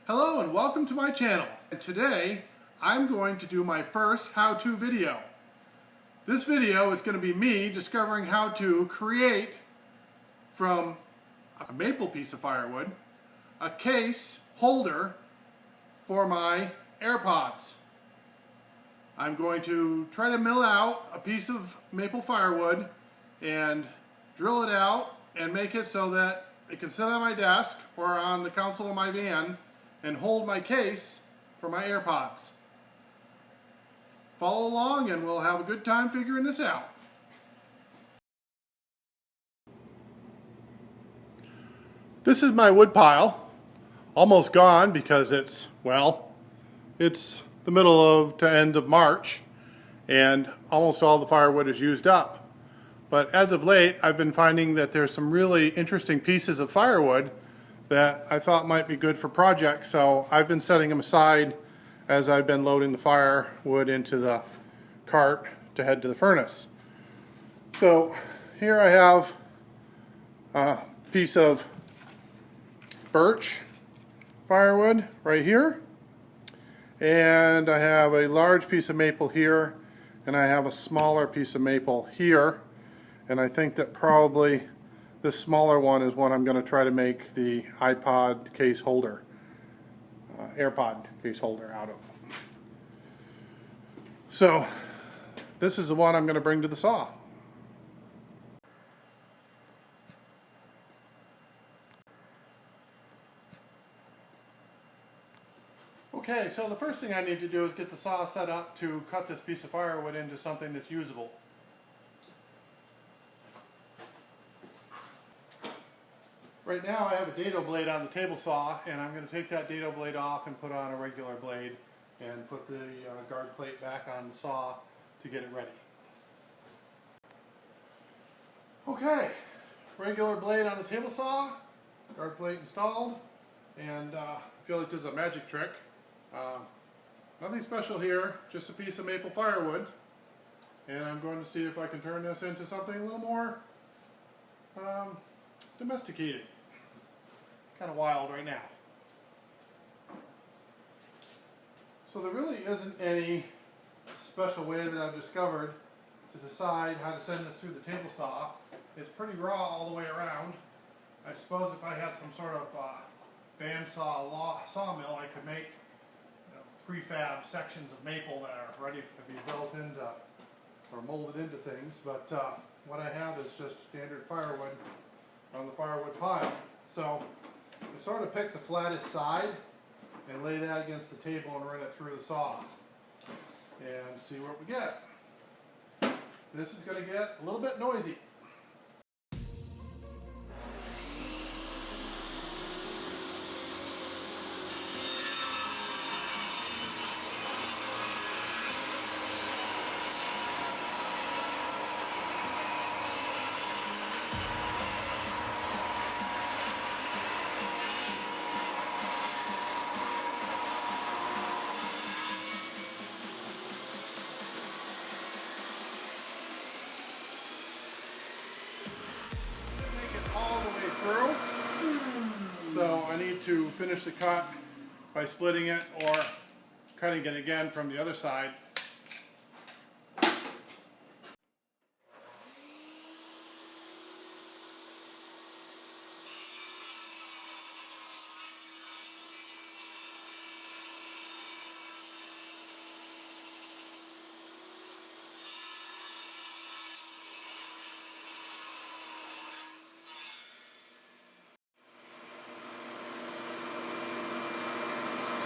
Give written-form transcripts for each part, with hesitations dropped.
Hello and welcome to my channel. And today I'm going to do my first how-to video. This video is going to be me discovering how to create from a maple piece of firewood a case holder for my AirPods. I'm going to try to mill out a piece of maple firewood and drill it out and make it so that it can sit on my desk or on the console of my van and hold my case for my AirPods. Follow along and we'll have a good time figuring this out. This is my wood pile. Almost gone because it's the middle to end of March and almost all the firewood is used up. But as of late, I've been finding that there's some really interesting pieces of firewood that I thought might be good for projects, so I've been setting them aside as I've been loading the firewood into the cart to head to the furnace. So here I have a piece of birch firewood right here, and I have a large piece of maple here, and I have a smaller piece of maple here, and I think that probably this smaller one is what I'm going to try to make the iPod case holder, AirPod case holder out of. So this is the one I'm going to bring to the saw. Okay, so the first thing I need to do is get the saw set up to cut this piece of firewood into something that's usable. Right now I have a dado blade on the table saw, and I'm going to take that dado blade off and put on a regular blade and put the guard plate back on the saw to get it ready. Okay, regular blade on the table saw, guard plate installed, and I feel like this is a magic trick. Nothing special here, just a piece of maple firewood, and I'm going to see if I can turn this into something a little more domesticated. Kind of wild right now. So there really isn't any special way that I've discovered to decide how to send this through the table saw. It's pretty raw all the way around. I suppose if I had some sort of bandsaw sawmill, I could make prefab sections of maple that are ready to be built into or molded into things, but what I have is just standard firewood on the firewood pile. So I sort of pick the flattest side and lay that against the table and run it through the saw and see what we get. This is going to get a little bit noisy. Through. So I need to finish the cut by splitting it or cutting it again from the other side.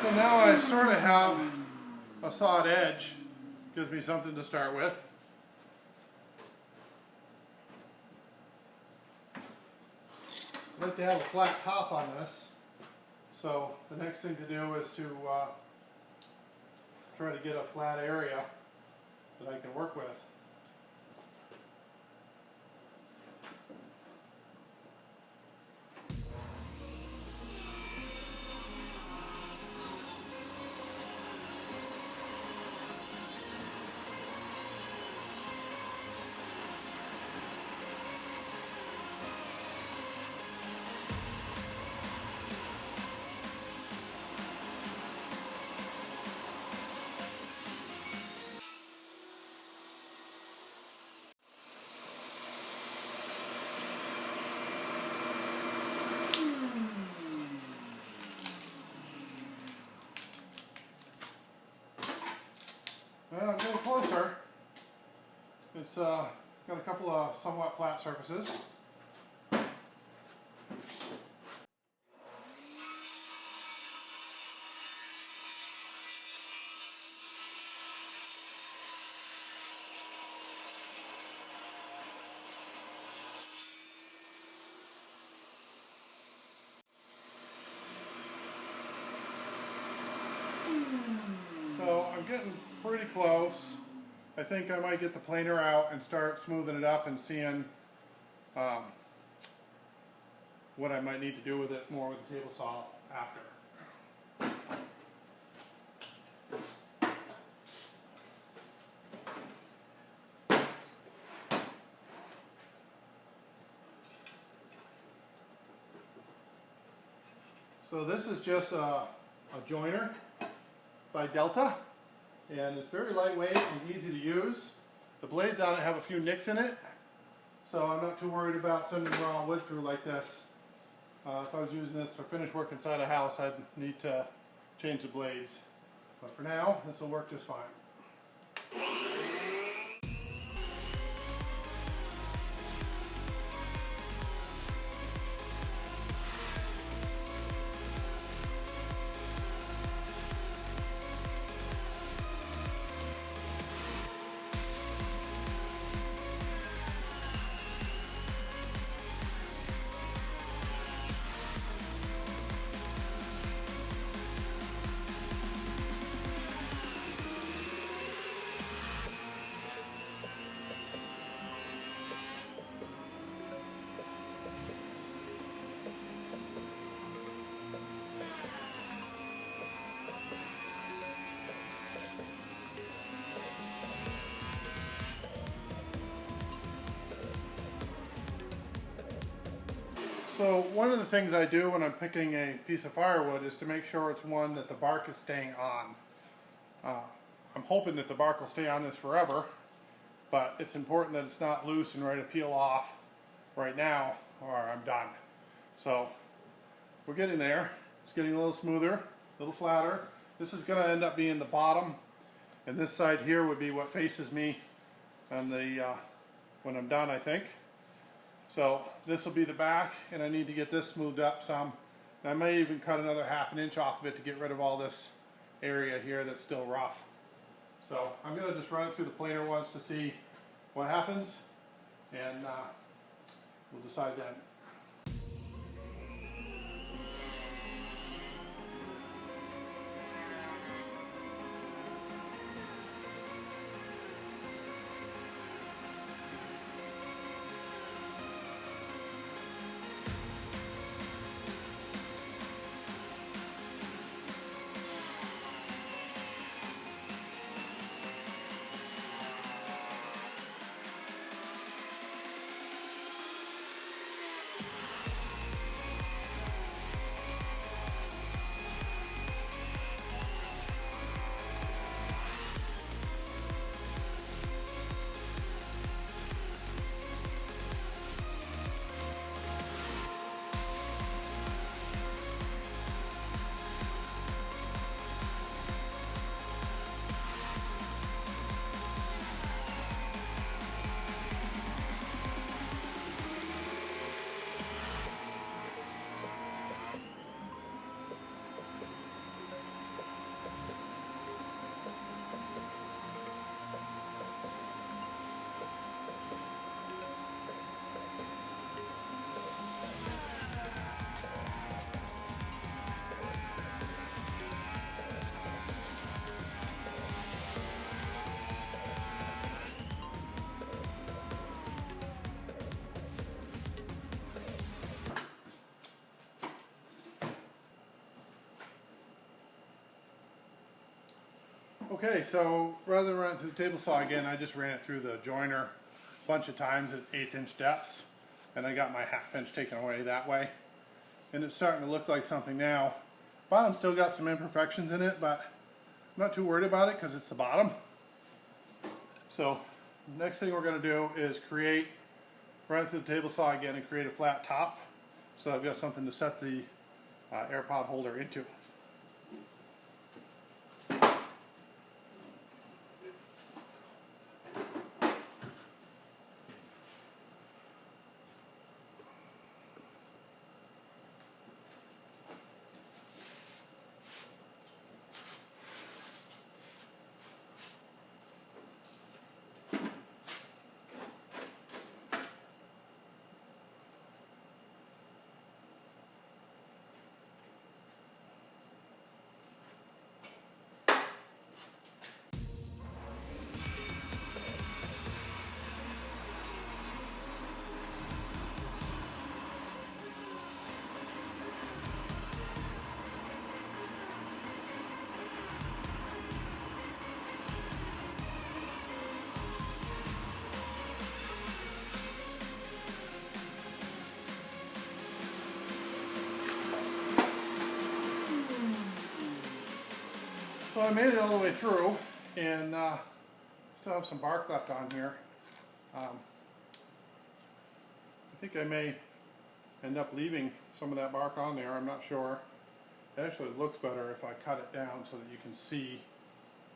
So now I sort of have a sawed edge, gives me something to start with. I'd like to have a flat top on this, so the next thing to do is to try to get a flat area that I can work with. Well, I'm getting closer. It's got a couple of somewhat flat surfaces. So I'm getting pretty close. I think I might get the planer out and start smoothing it up and seeing what I might need to do with it more with the table saw after. So this is just a joiner by Delta, and it's very lightweight and easy to use. The blades on it have a few nicks in it, so I'm not too worried about sending raw wood through like this. If I was using this for finished work inside a house, I'd need to change the blades. But for now, this will work just fine. So one of the things I do when I'm picking a piece of firewood is to make sure it's one that the bark is staying on. I'm hoping that the bark will stay on this forever, but it's important that it's not loose and ready to peel off right now or I'm done. So we're getting there. It's getting a little smoother, a little flatter. This is going to end up being the bottom, and this side here would be what faces me on the when I'm done, I think. So this will be the back, and I need to get this smoothed up some. And I may even cut another ½ inch off of it to get rid of all this area here that's still rough. So I'm going to just run it through the planer once to see what happens, and we'll decide then. Okay, so rather than run it through the table saw again, I just ran it through the joiner a bunch of times at 1/8 inch depths, and I got my ½ inch taken away that way. And it's starting to look like something now. Bottom still got some imperfections in it, but I'm not too worried about it because it's the bottom. So the next thing we're going to do is run it through the table saw again and create a flat top, so I've got something to set the Airpod holder into. So I made it all the way through, and still have some bark left on here. I think I may end up leaving some of that bark on there, I'm not sure. It actually looks better if I cut it down so that you can see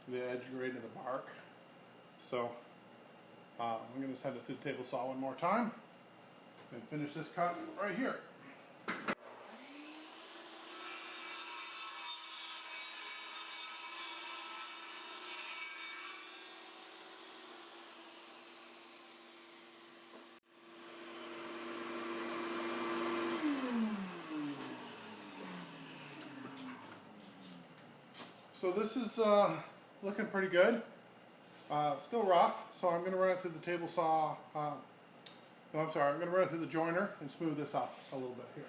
the edge grain of the bark. So I'm going to send it through the table saw one more time and finish this cut right here. So this is looking pretty good. Still rough, so I'm going to run it through the table saw. No, I'm sorry, I'm going to run it through the joiner and smooth this up a little bit here.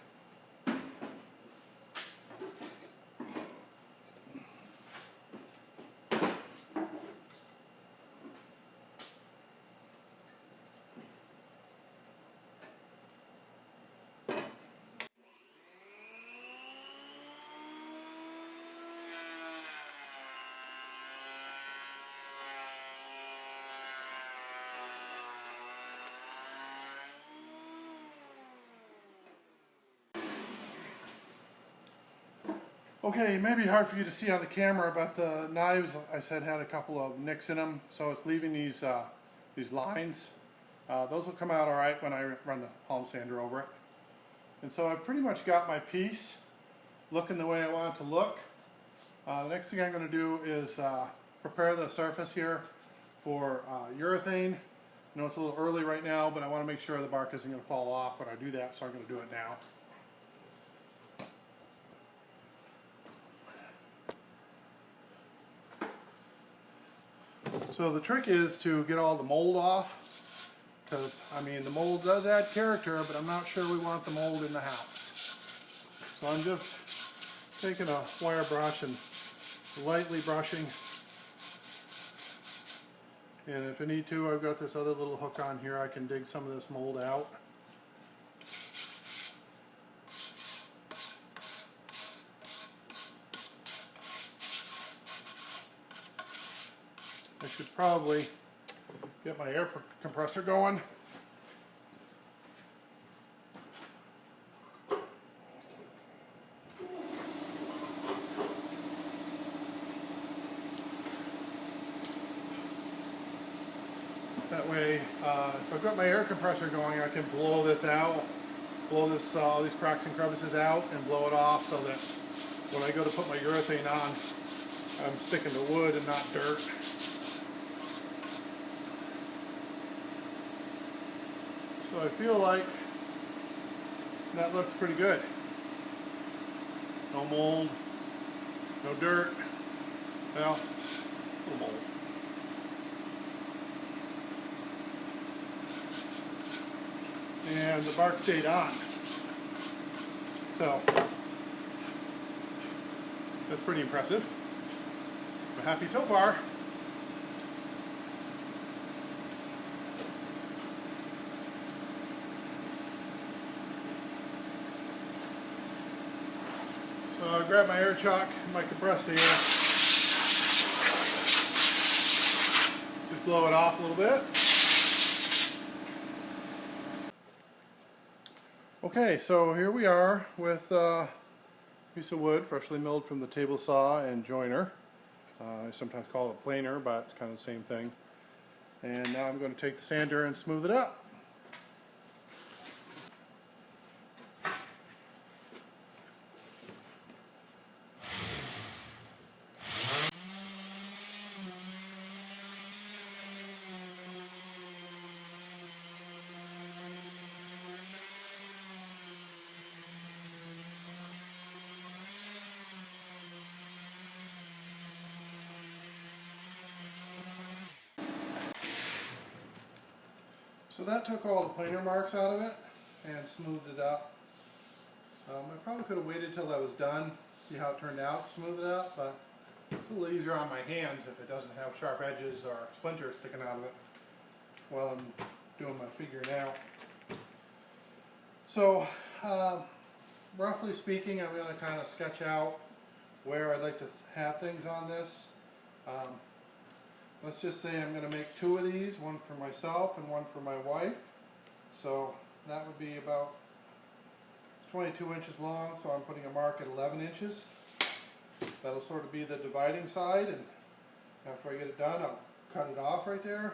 Okay, it may be hard for you to see on the camera, but the knives, I said, had a couple of nicks in them, so it's leaving these lines. Those will come out all right when I run the palm sander over it. And so I've pretty much got my piece looking the way I want it to look. The next thing I'm going to do is prepare the surface here for urethane. I know it's a little early right now, but I want to make sure the bark isn't going to fall off when I do that, so I'm going to do it now. So the trick is to get all the mold off, because I mean the mold does add character, but I'm not sure we want the mold in the house. So I'm just taking a wire brush and lightly brushing, and if I need to, I've got this other little hook on here, I can dig some of this mold out. I should probably get my air compressor going. That way, if I've got my air compressor going, I can blow this out, blow this, all these cracks and crevices out and blow it off so that when I go to put my urethane on, I'm sticking to wood and not dirt. So I feel like that looks pretty good. No mold, no dirt, well, no mold. And the bark stayed on. So that's pretty impressive. I'm happy so far. So I'll grab my air chuck, my compressed air, just blow it off a little bit. Okay, so here we are with a piece of wood freshly milled from the table saw and joiner. I sometimes call it a planer, but it's kind of the same thing. And now I'm going to take the sander and smooth it up. So that took all the planer marks out of it and smoothed it up. I probably could have waited till I was done, see how it turned out, smooth it up, but it's a little easier on my hands if it doesn't have sharp edges or splinters sticking out of it while I'm doing my figuring out. So roughly speaking, I'm going to kind of sketch out where I'd like to have things on this. Let's just say I'm going to make 2 of these, one for myself and one for my wife. So that would be about 22 inches long, so I'm putting a mark at 11 inches. That'll sort of be the dividing side, and after I get it done, I'll cut it off right there.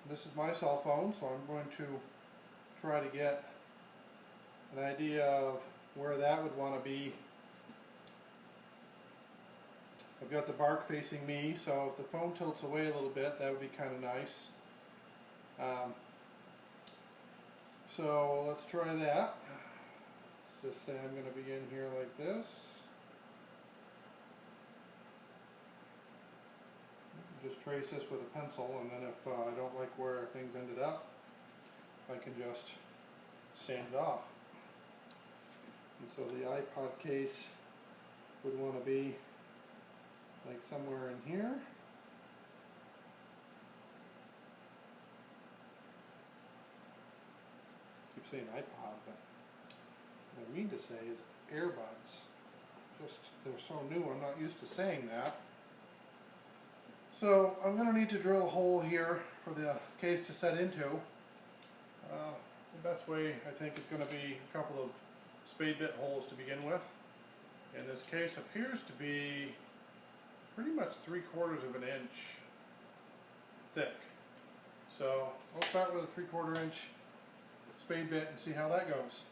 This is my cell phone, so I'm going to try to get an idea of where that would want to be. I've got the bark facing me, so if the phone tilts away a little bit, that would be kind of nice. So let's try that. Let's just say I'm going to begin here like this. Just trace this with a pencil, and then if I don't like where things ended up, I can just sand it off. And so the iPod case would want to be like somewhere in here. I keep saying iPod, but what I mean to say is earbuds. Just, they're so new, I'm not used to saying that. So I'm going to need to drill a hole here for the case to set into. The best way, I think, is going to be a couple of spade bit holes to begin with. And this case appears to be pretty much 3/4 of an inch thick. So I'll start with a 3/4 inch spade bit and see how that goes.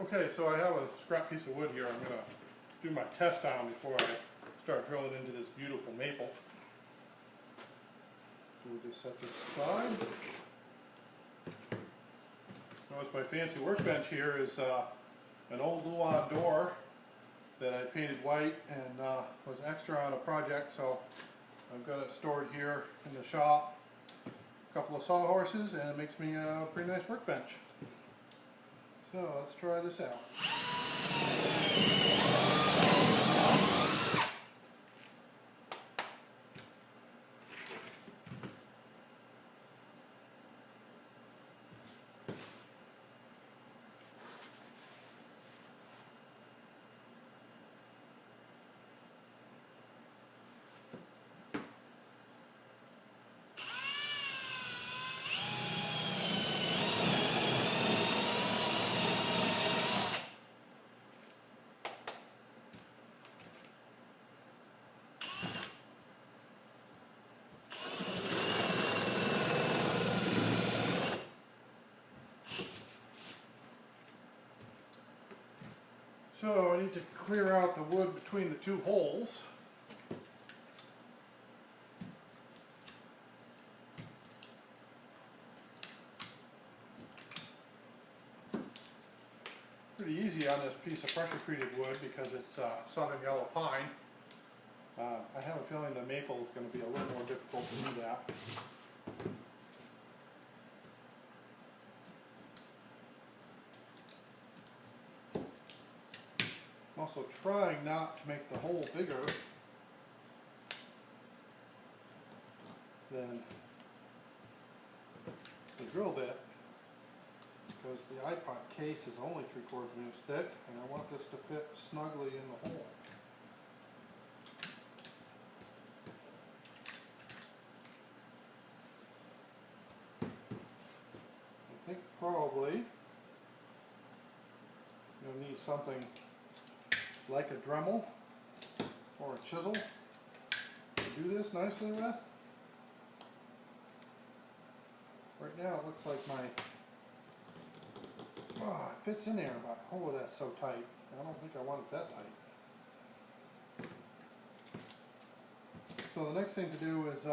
Okay, so I have a scrap piece of wood here I'm going to do my test on before I start drilling into this beautiful maple. So we'll just set this aside. Notice my fancy workbench here is an old Luan door that I painted white and was extra on a project, so I've got it stored here in the shop. A couple of sawhorses, and it makes me a pretty nice workbench. So let's try this out. So I need to clear out the wood between the 2 holes. Pretty easy on this piece of pressure treated wood because it's southern yellow pine. I have a feeling the maple is going to be a little more difficult to do that. I'm also trying not to make the hole bigger than the drill bit, because the iPod case is only 3/4 of an inch thick, and I want this to fit snugly in the hole. I think probably you'll need something like a Dremel or a chisel to do this nicely with. Right now it looks like it fits in there, but oh, that's so tight. I don't think I want it that tight. So the next thing to do is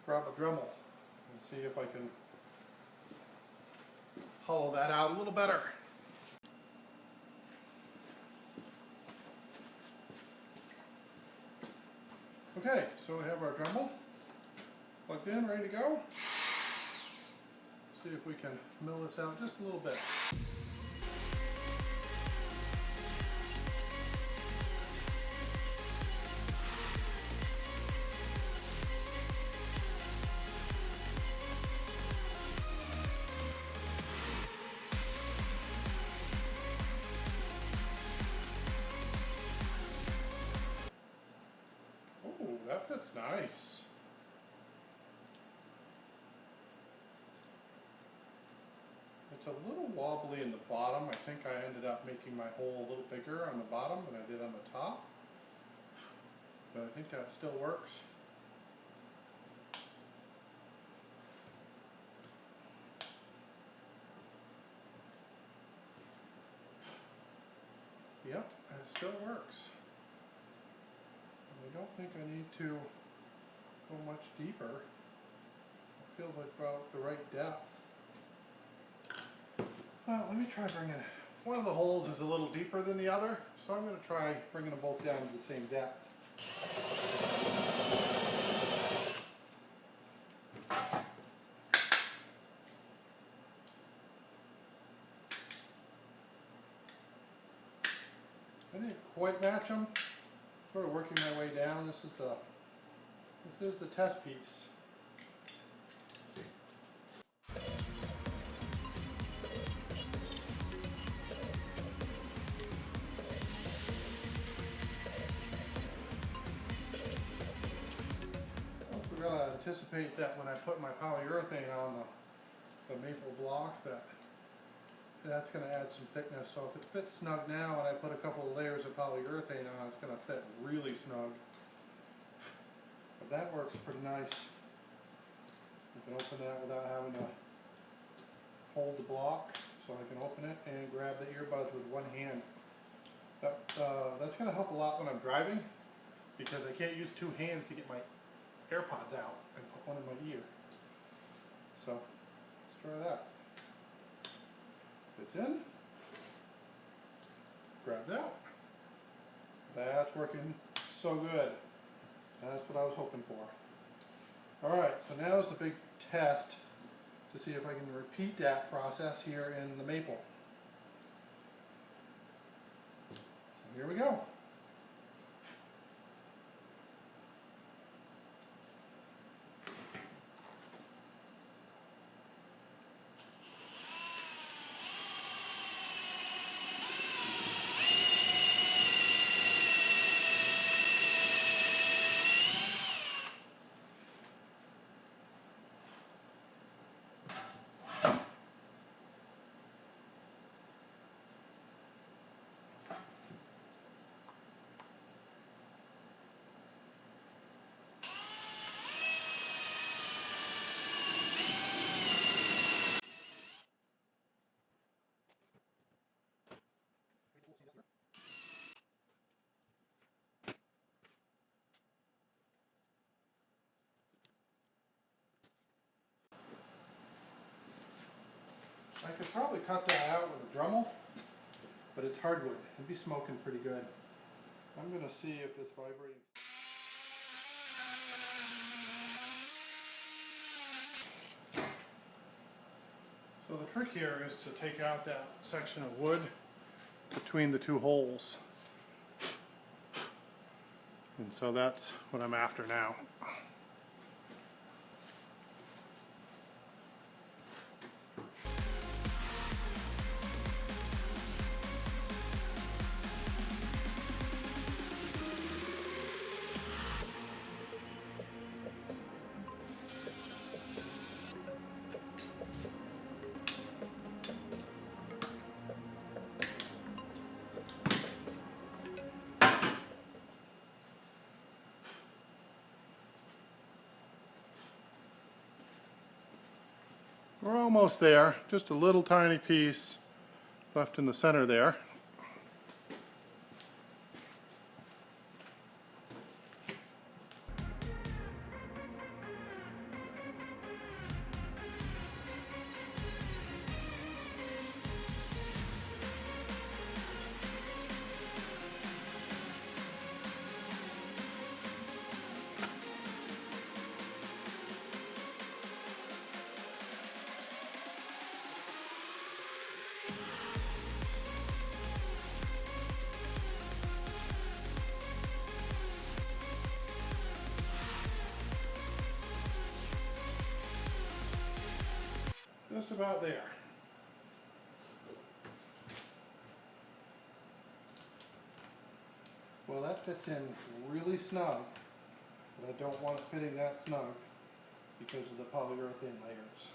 grab a Dremel and see if I can hollow that out a little better. Okay, so we have our Dremel plugged in, ready to go. See if we can mill this out just a little bit. That's nice. It's a little wobbly in the bottom. I think I ended up making my hole a little bigger on the bottom than I did on the top. But I think that still works. Yep, it still works. And I don't think I need to go much deeper. I feel like about the right depth. Well, let me try bringing, one of the holes is a little deeper than the other, so I'm going to try bringing them both down to the same depth. I didn't quite match them, sort of working my way down. This is the test piece. We're going to anticipate that when I put my polyurethane on the maple block that's going to add some thickness. So if it fits snug now and I put a couple of layers of polyurethane on, it's going to fit really snug. But that works pretty nice. You can open that without having to hold the block, so I can open it and grab the earbuds with one hand. That's going to help a lot when I'm driving, because I can't use two hands to get my AirPods out and put one in my ear. So let's try that. Fits in. Grabs out. That's working so good. That's what I was hoping for. Alright, so now is the big test to see if I can repeat that process here in the maple. So here we go. I could probably cut that out with a Dremel, but it's hardwood. It'd be smoking pretty good. I'm going to see if this vibrating... So the trick here is to take out that section of wood between the two holes. And so that's what I'm after now. We're almost there, just a little tiny piece left in the center there. Just about there. Well, that fits in really snug. but I don't want it fitting that snug because of the polyurethane layers.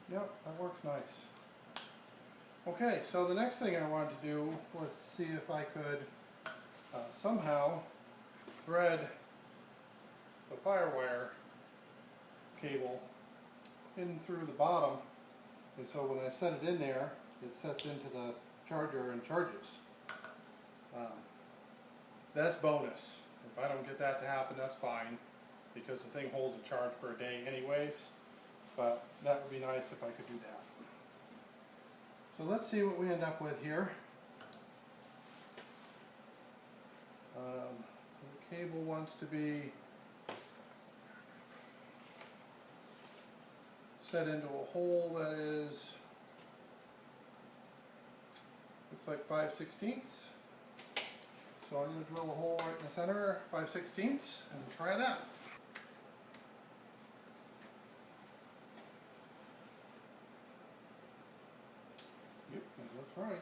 Yep, that works nice. Okay, so the next thing I wanted to do was to see if I could somehow thread the firewire cable in through the bottom, and so when I set it in there, it sets into the charger and charges. That's bonus. If I don't get that to happen, that's fine, because the thing holds a charge for a day anyways. But that would be nice if I could do that. So let's see what we end up with here. The cable wants to be set into a hole that is, looks like 5/16. So I'm going to drill a hole right in the center, 5/16, and try that. Yep, that looks right.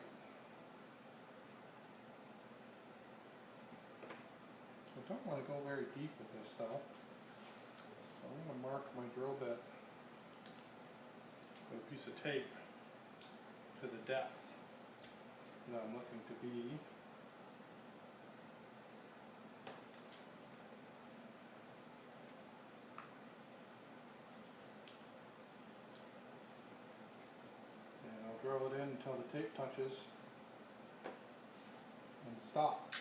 I don't want to go very deep with this though. So I'm going to mark my drill bit with a piece of tape to the depth that I'm looking to be. And I'll drill it in until the tape touches and stop.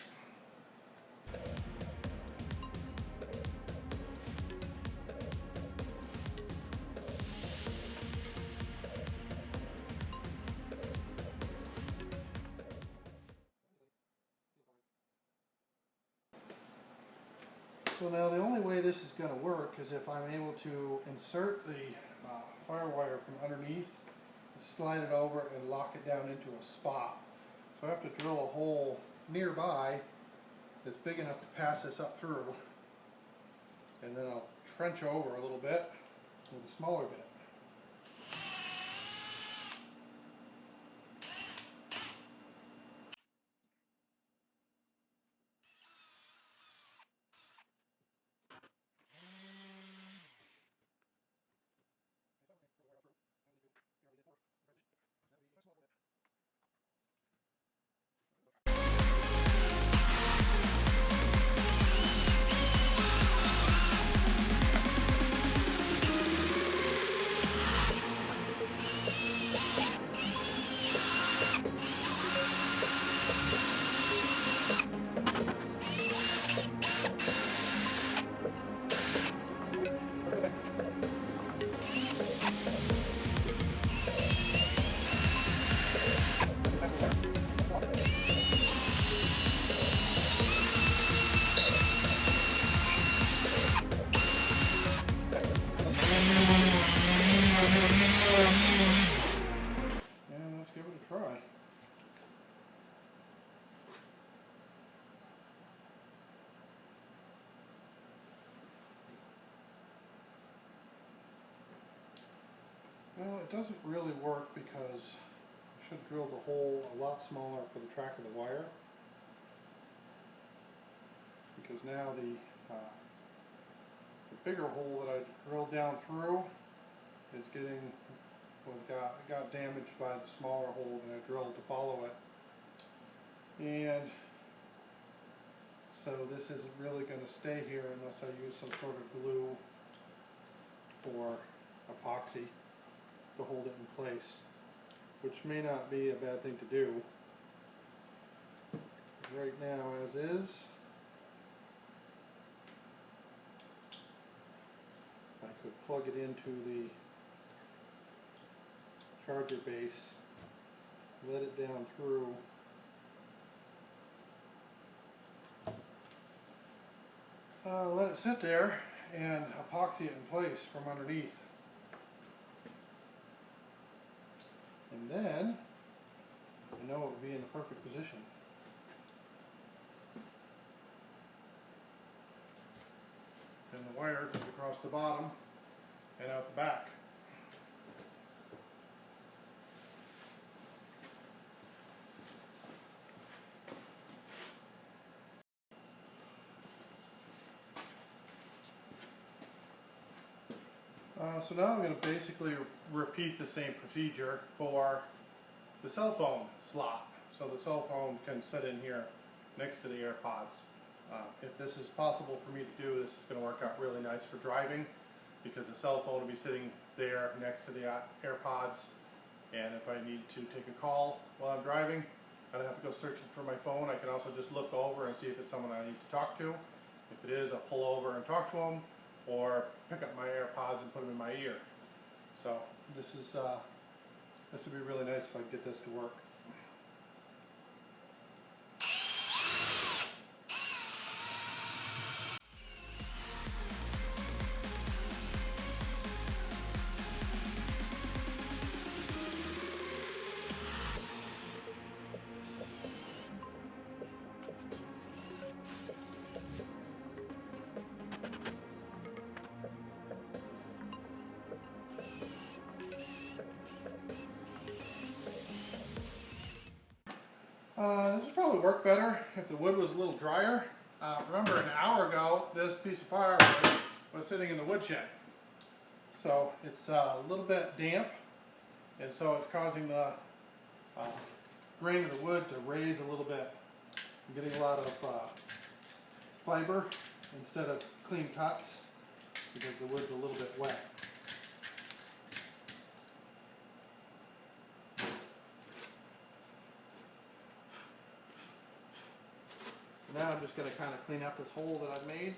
So now the only way this is going to work is if I'm able to insert the firewire from underneath, slide it over and lock it down into a spot. So I have to drill a hole nearby that's big enough to pass this up through, and then I'll trench over a little bit with a smaller bit. And let's give it a try. Well, it doesn't really work because I should have drilled the hole a lot smaller for the track of the wire. Because now the bigger hole that I drilled down through is got damaged by the smaller hole that I drilled to follow it. And so this isn't really going to stay here unless I use some sort of glue or epoxy to hold it in place, which may not be a bad thing to do. Right now, as is, I could plug it into the charger base, let it down through, let it sit there and epoxy it in place from underneath. And then I know it will be in the perfect position. And the wire goes across the bottom and out the back. So now I'm going to basically repeat the same procedure for the cell phone slot. So the cell phone can sit in here next to the AirPods. If this is possible for me to do, this is going to work out really nice for driving, because the cell phone will be sitting there next to the AirPods, and if I need to take a call while I'm driving, I don't have to go searching for my phone. I can also just look over and see if it's someone I need to talk to. If it is, I'll pull over and talk to them, or pick up my AirPods and put them in my ear. So this would be really nice if I could get this to work. This would probably work better if the wood was a little drier. Remember, an hour ago, this piece of firewood was sitting in the woodshed. So it's a little bit damp, and so it's causing the grain of the wood to raise a little bit. I'm getting a lot of fiber instead of clean cuts because the wood's a little bit wet. Now I'm just going to kind of clean up this hole that I've made.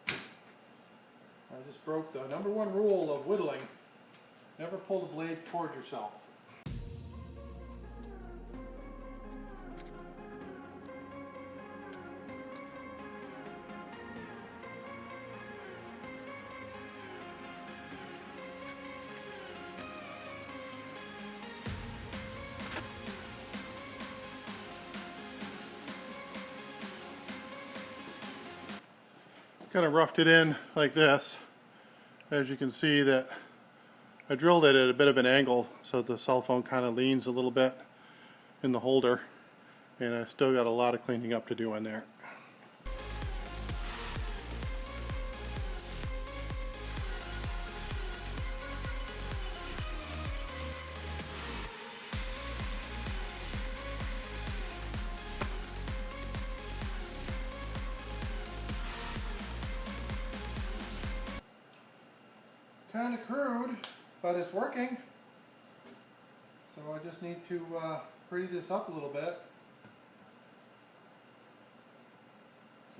I just broke the #1 rule of whittling. Never pull the blade toward yourself. Kind of roughed it in like this. As you can see, that I drilled it at a bit of an angle so the cell phone kind of leans a little bit in the holder, and I still got a lot of cleaning up to do in there. Kind of crude, but it's working. So I just need to pretty this up a little bit,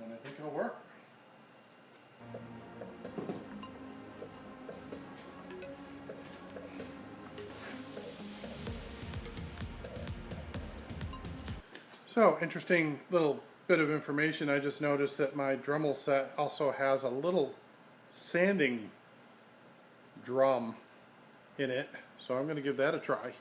and I think it'll work. So, interesting little bit of information. I just noticed that my Dremel set also has a little sanding drum in it, so I'm going to give that a try.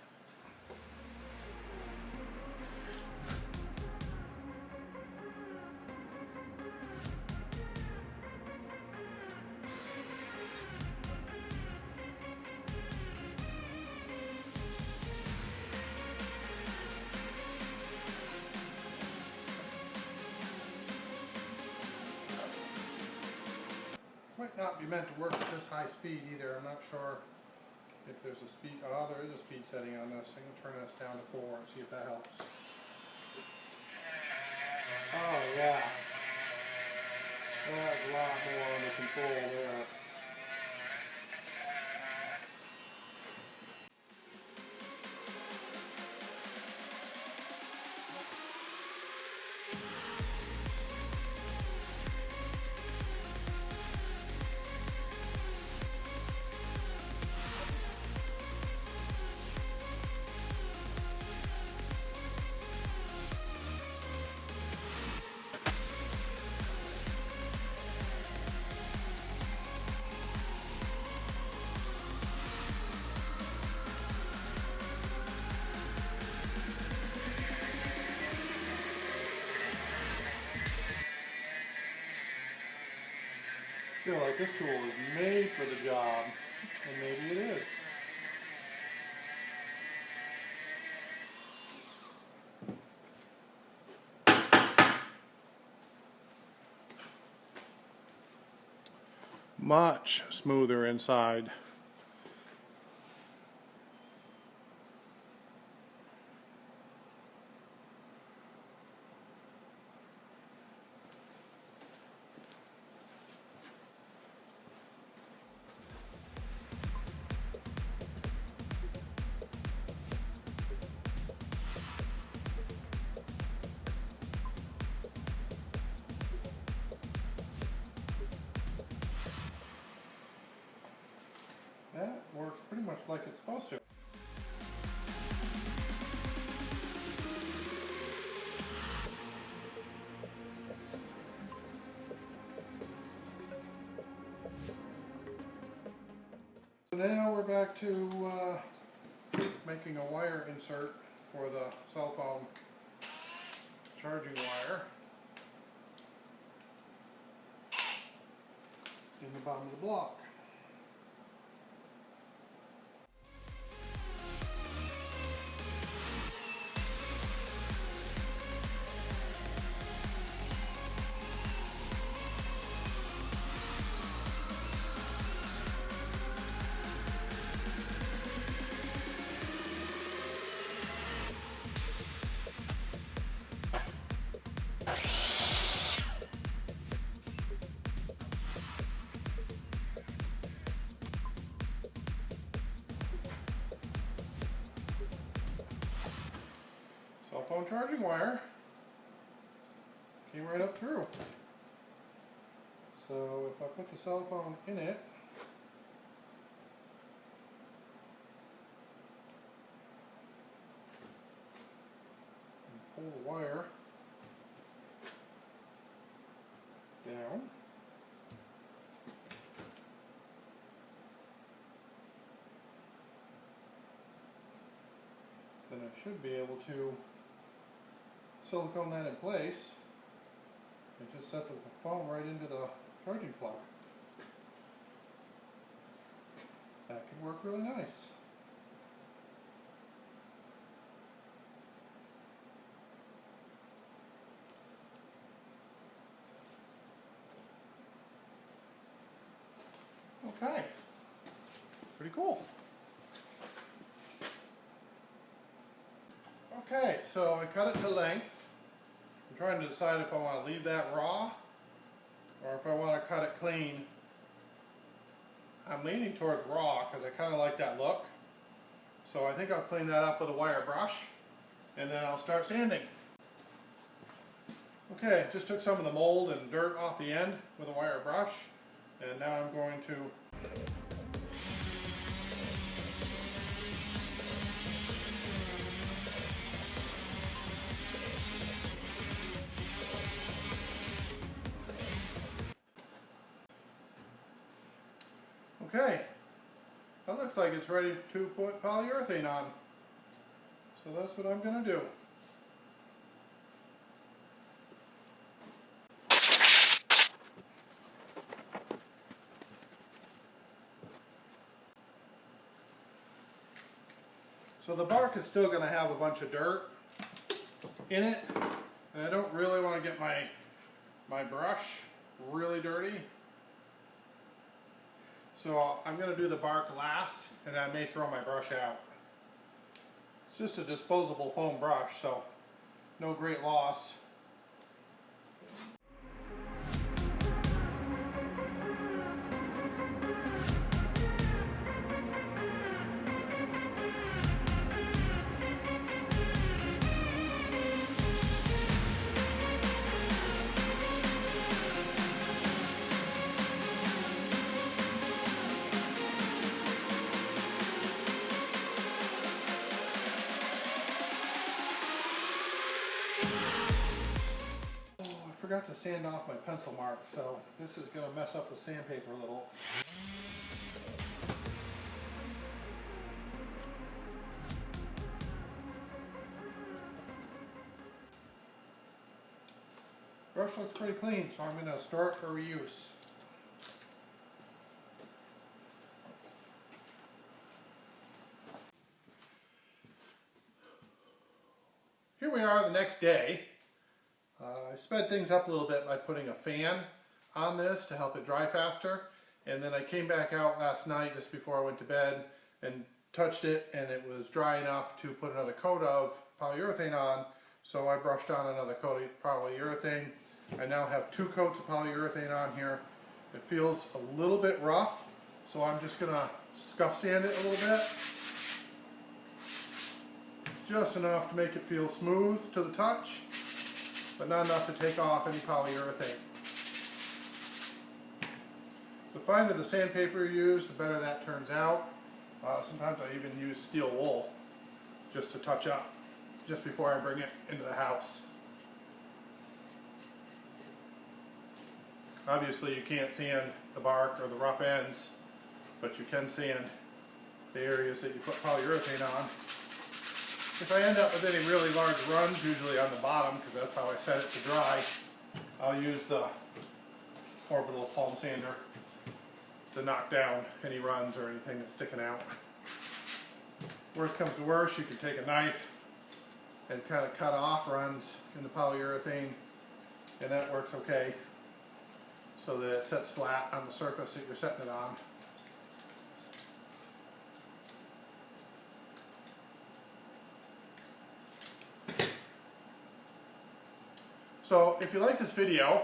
Might not be meant to work at this high speed either. I'm not sure if there's a speed. Oh, there is a speed setting on this. I can turn this down to 4 and see if that helps. Oh yeah, That's a lot more under control there. I feel like this tool is made for the job, and maybe it is. Much smoother inside. That works pretty much like it's supposed to. So now we're back to making a wire insert for the cell phone charging wire in the bottom of the block. Cell phone charging wire came right up through. So if I put the cell phone in it, and pull the wire down, then I should be able to silicone that in place and just set the phone right into the charging plug. That could work really nice. Okay, pretty cool. Okay, so I cut it to length. I'm trying to decide if I want to leave that raw or if I want to cut it clean. I'm leaning towards raw because I kind of like that look. So I think I'll clean that up with a wire brush and then I'll start sanding. Okay, just took some of the mold and dirt off the end with a wire brush, and now I'm going to okay, that looks like it's ready to put polyurethane on. So that's what I'm going to do. So the bark is still going to have a bunch of dirt in it, and I don't really want to get my brush really dirty. So I'm going to do the bark last, and I may throw my brush out. It's just a disposable foam brush, so no great loss. forgot to sand off my pencil mark, so this is going to mess up the sandpaper a little. Brush looks pretty clean, so I'm going to store it for reuse. Here we are the next day. I sped things up a little bit by putting a fan on this to help it dry faster, and then I came back out last night just before I went to bed and touched it, and it was dry enough to put another coat of polyurethane on, so I brushed on another coat of polyurethane. I now have 2 coats of polyurethane on here. It feels a little bit rough, so I'm just going to scuff sand it a little bit. Just enough to make it feel smooth to the touch, but not enough to take off any polyurethane. The finer the sandpaper you use, the better that turns out. Sometimes I even use steel wool just to touch up, just before I bring it into the house. Obviously you can't sand the bark or the rough ends, but you can sand the areas that you put polyurethane on. If I end up with any really large runs, usually on the bottom, because that's how I set it to dry, I'll use the orbital palm sander to knock down any runs or anything that's sticking out. Worst comes to worst, you can take a knife and kind of cut off runs in the polyurethane, and that works okay, so that it sets flat on the surface that you're setting it on. So if you like this video,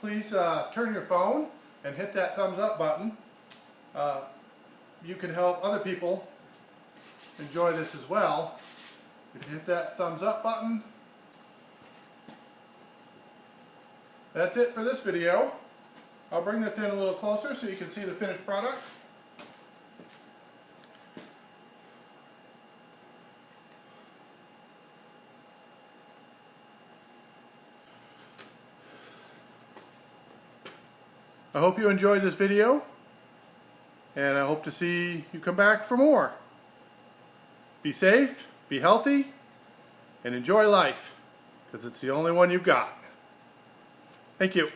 please turn your phone and hit that thumbs up button. You can help other people enjoy this as well. If you hit that thumbs up button. That's it for this video. I'll bring this in a little closer so you can see the finished product. I hope you enjoyed this video, and I hope to see you come back for more. Be safe, be healthy, and enjoy life, because it's the only one you've got. Thank you.